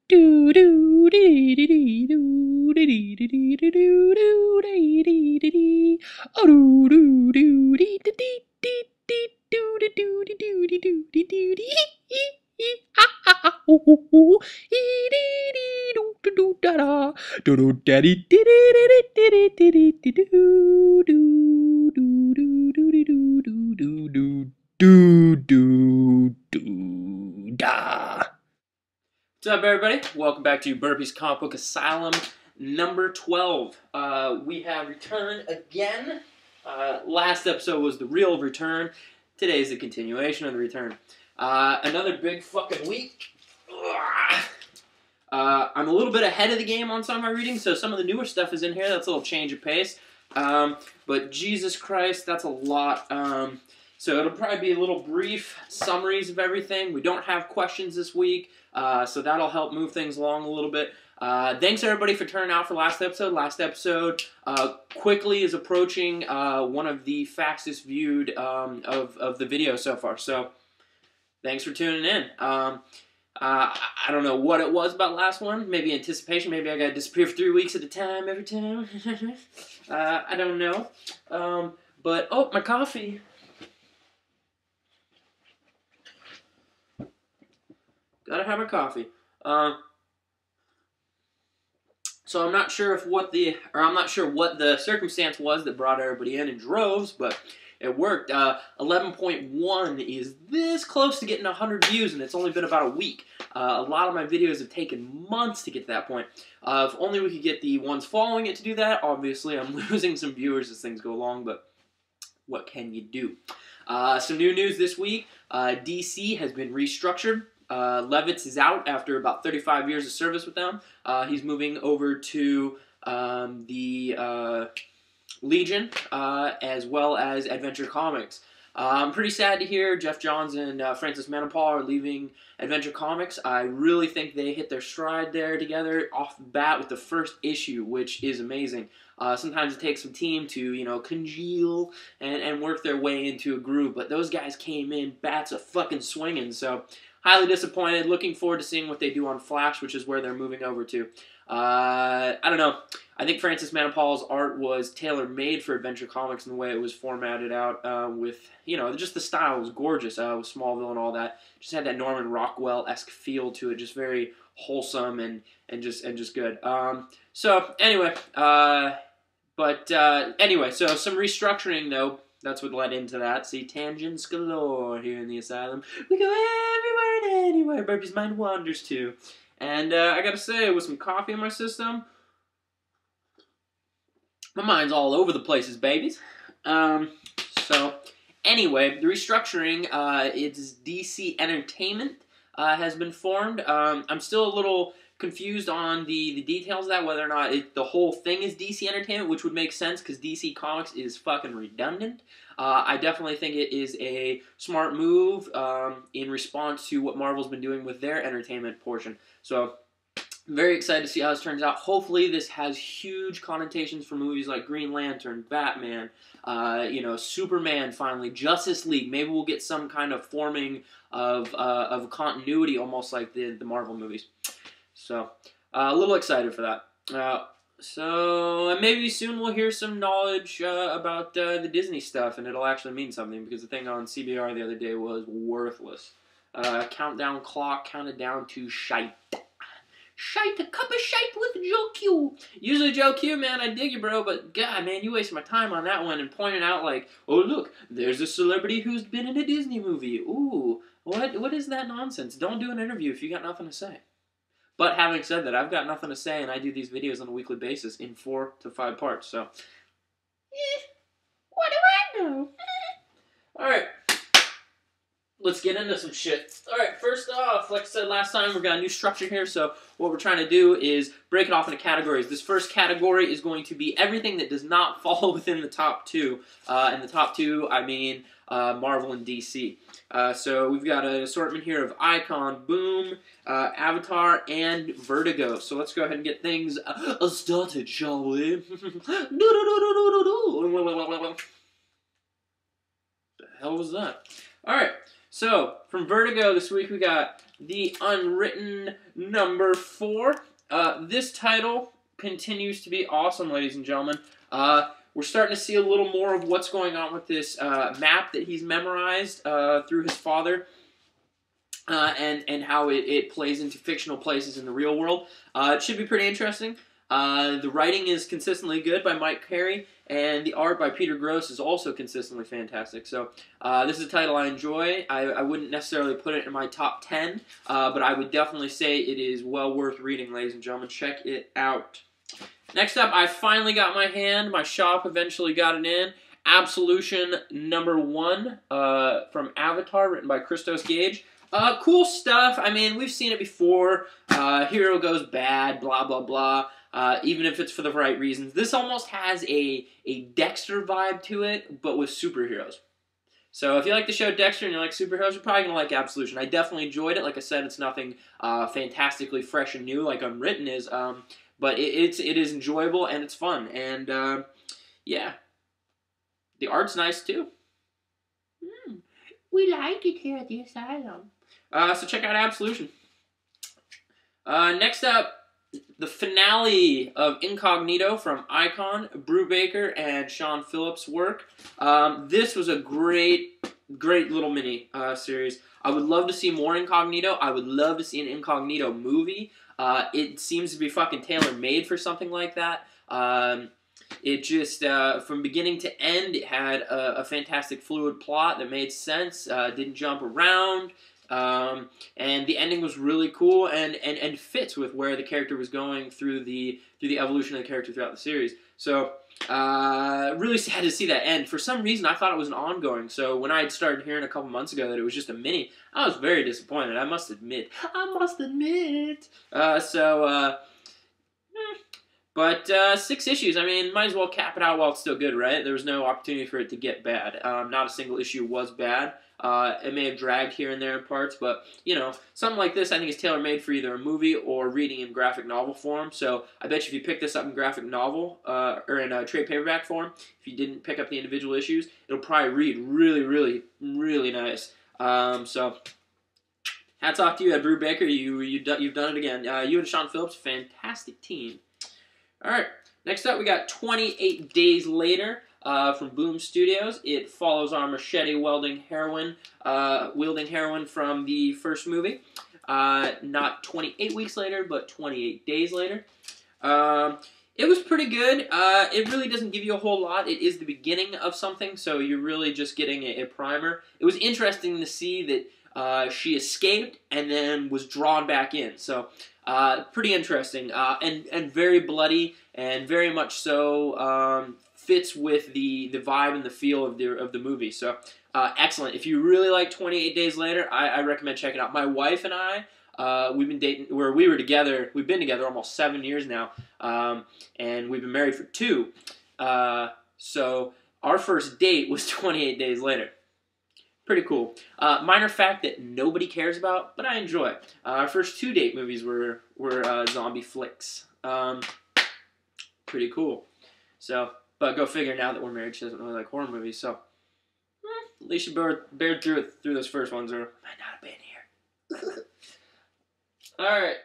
Do do dee dee dee do dee dee dee dee do do dee dee dee dee. Oh do do do dee dee dee dee dee do do do do do do do do dee hee ha ha ha hoo hoo hoo ee dee dee do do do da da do do da dee dee dee dee dee dee dee dee do do do do do do do do do do do da. What's up, everybody? Welcome back to Burpee's Comic Book Asylum number 12. We have returned again. Last episode was the real return. Today is the continuation of the return. Another big fucking week. I'm a little bit ahead of the game on some of my reading, so some of the newer stuff is in here. That's a little change of pace. But Jesus Christ, that's a lot. So it'll probably be a little brief summaries of everything. We don't have questions this week, so that'll help move things along a little bit. Thanks everybody for turning out for last episode. Last episode quickly is approaching one of the fastest viewed of the videos so far. So thanks for tuning in. I don't know what it was about last one. Maybe anticipation. Maybe I got to disappear for 3 weeks at a time every time. I don't know. But, oh, my coffee. Gotta have my coffee. So I'm not sure what the circumstance was that brought everybody in droves, but it worked. 11.1 is this close to getting 100 views, and it's only been about a week. A lot of my videos have taken months to get to that point. If only we could get the ones following it to do that. Obviously, I'm losing some viewers as things go along, but what can you do? Some new news this week. DC has been restructured. Levitz is out after about 35 years of service with them. He's moving over to the Legion, as well as Adventure Comics. I'm pretty sad to hear Jeff Johns and Francis Manapul are leaving Adventure Comics. I really think they hit their stride there together off the bat with the first issue, which is amazing. Sometimes it takes some team to, you know, congeal and work their way into a groove, but those guys came in bats a fucking swinging, so highly disappointed. Looking forward to seeing what they do on Flash, which is where they're moving over to. I don't know. I think Francis Manapul's art was tailor-made for Adventure Comics in the way it was formatted out with, you know, just the style was gorgeous with Smallville and all that. Just had that Norman Rockwell-esque feel to it, just very wholesome and just good. So anyway, anyway, so some restructuring though. That's what led into that. See, tangents galore here in the Asylum. We go everywhere and anywhere. Burpee's mind wanders too. And I gotta say, with some coffee in my system, my mind's all over the places, babies. So, anyway, the restructuring, it's DC Entertainment has been formed. I'm still a little confused on the details of that, whether or not the whole thing is DC Entertainment, which would make sense because DC Comics is fucking redundant. I definitely think it is a smart move in response to what Marvel's been doing with their entertainment portion. So, I'm very excited to see how this turns out. Hopefully this has huge connotations for movies like Green Lantern, Batman, you know, Superman finally, Justice League. Maybe we'll get some kind of forming of continuity almost like the Marvel movies. So, a little excited for that. So, maybe soon we'll hear some knowledge about the Disney stuff, and it'll actually mean something, because the thing on CBR the other day was worthless. Countdown clock counted down to shite. Shite, a cup of shite with Joe Q. Usually Joe Q, man, I dig you, bro, but God, man, you wasted my time on that one and pointing out, like, oh, look, there's a celebrity who's been in a Disney movie. Ooh, what is that nonsense? Don't do an interview if you got nothing to say. But having said that, I've got nothing to say, and I do these videos on a weekly basis in 4 to 5 parts, so. What do I know? Alright. Let's get into some shit. Alright, first off, like I said last time, we've got a new structure here, so what we're trying to do is break it off into categories. This first category is going to be everything that does not fall within the top 2. And the top 2, I mean Marvel and DC. So we've got an assortment here of Icon, Boom, Avatar, and Vertigo. So let's go ahead and get things started, shall we? The hell was that? Alright. So, from Vertigo this week we got the Unwritten #4. This title continues to be awesome, ladies and gentlemen. We're starting to see a little more of what's going on with this map that he's memorized through his father. And how it plays into fictional places in the real world. It should be pretty interesting. The writing is consistently good by Mike Carey, and the art by Peter Gross is also consistently fantastic. So this is a title I enjoy. I wouldn't necessarily put it in my top 10, but I would definitely say it is well worth reading, ladies and gentlemen. Check it out. Next up, I finally got my shop eventually got it in. Absolution #1 from Avatar, written by Christos Gage. Cool stuff. I mean, we've seen it before. Hero goes bad, blah, blah, blah. Even if it's for the right reasons. This almost has a Dexter vibe to it, but with superheroes. So if you like the show Dexter and you like superheroes, you're probably going to like Absolution. I definitely enjoyed it. Like I said, it's nothing fantastically fresh and new like Unwritten is. But it is enjoyable and it's fun. And, yeah. The art's nice, too. We like it here at the Asylum. So check out Absolution. Next up, the finale of Incognito from Icon, Brubaker, and Sean Phillips' work. This was a great little mini series. I would love to see more Incognito. I would love to see an Incognito movie. It seems to be fucking tailor-made for something like that. It just, from beginning to end, it had a fantastic fluid plot that made sense, didn't jump around, and the ending was really cool and fits with where the character was going through the evolution of the character throughout the series. So, really sad to see that end. For some reason, I thought it was an ongoing, so when I had started hearing a couple months ago that it was just a mini, I was very disappointed, I must admit. But 6 issues, I mean, might as well cap it out while it's still good, right? There was no opportunity for it to get bad. Not a single issue was bad. It may have dragged here and there in parts, but, you know, something like this I think is tailor-made for either a movie or reading in graphic novel form. So I bet you if you pick this up in graphic novel, or in a trade paperback form, if you didn't pick up the individual issues, it'll probably read really, really, really nice. So hats off to you, Ed Brubaker. You've done it again. You and Sean Phillips, fantastic team. Alright, next up we got 28 Days Later from Boom Studios. It follows our machete-wielding heroine from the first movie. Not 28 weeks later, but 28 days later. It was pretty good. It really doesn't give you a whole lot. It is the beginning of something, so you're really just getting a primer. It was interesting to see that she escaped and then was drawn back in. So, pretty interesting, and very bloody, and very much so fits with the vibe and the feel of the movie. So, excellent. If you really like 28 Days Later, I recommend checking it out. My wife and I, we've been dating, we've been together almost 7 years now, and we've been married for 2. So, our first date was 28 Days Later. Pretty cool. Minor fact that nobody cares about, but I enjoy. Our first 2 date movies were zombie flicks. Pretty cool. So, but go figure, now that we're married, she doesn't really like horror movies, so at least you bear through those first ones, or might not have been here. Alright.